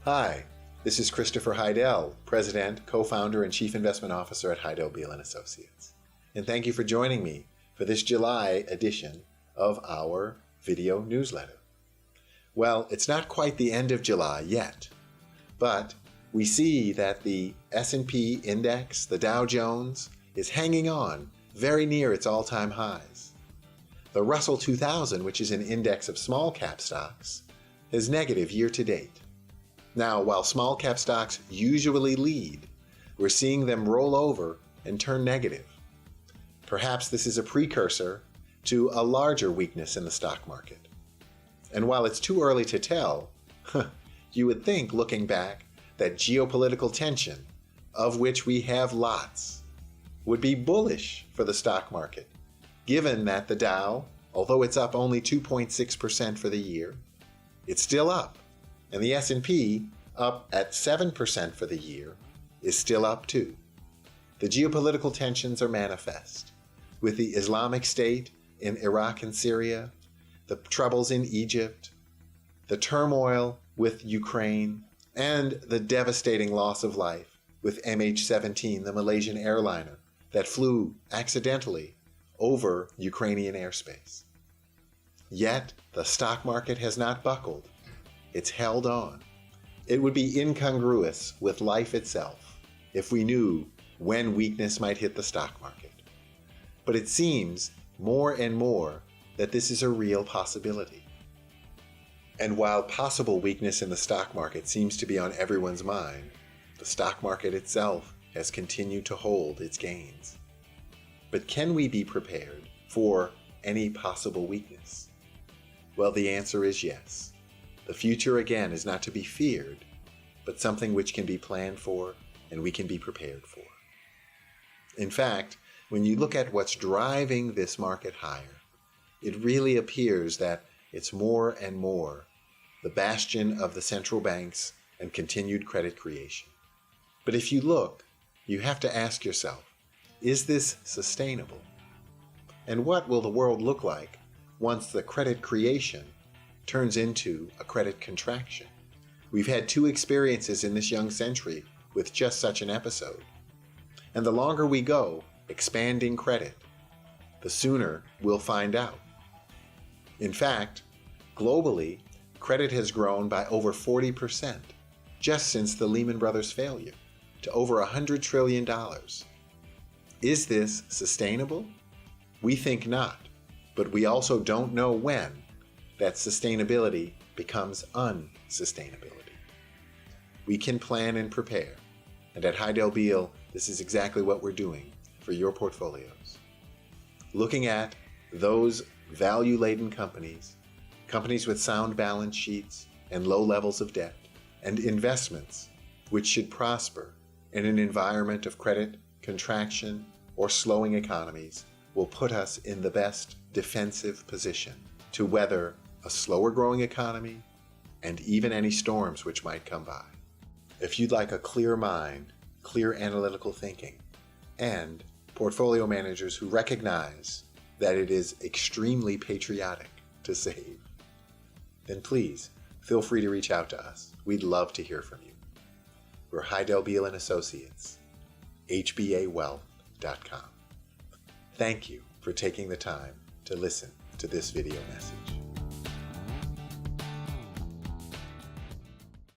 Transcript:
Hi, this is Christopher Heidel, President, Co-founder, and Chief Investment Officer at Heidel Beal & Associates. And thank you for joining me for this July edition of our video newsletter. Well, it's not quite the end of July yet, but we see that the S&P index, the Dow Jones, is hanging on very near its all-time highs. The Russell 2000, which is an index of small cap stocks, is negative year to date. Now, while small cap stocks usually lead, we're seeing them roll over and turn negative. Perhaps this is a precursor to a larger weakness in the stock market. And while it's too early to tell, you would think, looking back, that geopolitical tension, of which we have lots, would be bullish for the stock market, given that the Dow, although it's up only 2.6% for the year, it's still up. And the S&P, up at 7% for the year, is still up too. The geopolitical tensions are manifest, with the Islamic State in Iraq and Syria, the troubles in Egypt, the turmoil with Ukraine, and the devastating loss of life with MH17, the Malaysian airliner that flew accidentally over Ukrainian airspace. Yet, the stock market has not buckled. It's held on. It would be incongruous with life itself if we knew when weakness might hit the stock market. But it seems more and more that this is a real possibility. And while possible weakness in the stock market seems to be on everyone's mind, the stock market itself has continued to hold its gains. But can we be prepared for any possible weakness? Well, the answer is yes. The future, again, is not to be feared, but something which can be planned for and we can be prepared for. In fact, when you look at what's driving this market higher, it really appears that it's more and more the bastion of the central banks and continued credit creation. But if you look, you have to ask yourself, is this sustainable? And what will the world look like once the credit creation turns into a credit contraction? We've had two experiences in this young century with just such an episode. And the longer we go expanding credit, the sooner we'll find out. In fact, globally, credit has grown by over 40% just since the Lehman Brothers failure to over $100 trillion. Is this sustainable? We think not, but we also don't know when that sustainability becomes unsustainability. We can plan and prepare, and at Heidel Beal, this is exactly what we're doing for your portfolios. Looking at those value-laden companies, companies with sound balance sheets and low levels of debt, and investments which should prosper in an environment of credit contraction or slowing economies will put us in the best defensive position to weather a slower growing economy and even any storms which might come by. If you'd like a clear mind, clear analytical thinking, and portfolio managers who recognize that it is extremely patriotic to save, then please feel free to reach out to us. We'd love to hear from you. We're Heidel Beal & Associates, hbawealth.com. Thank you for taking the time to listen to this video message.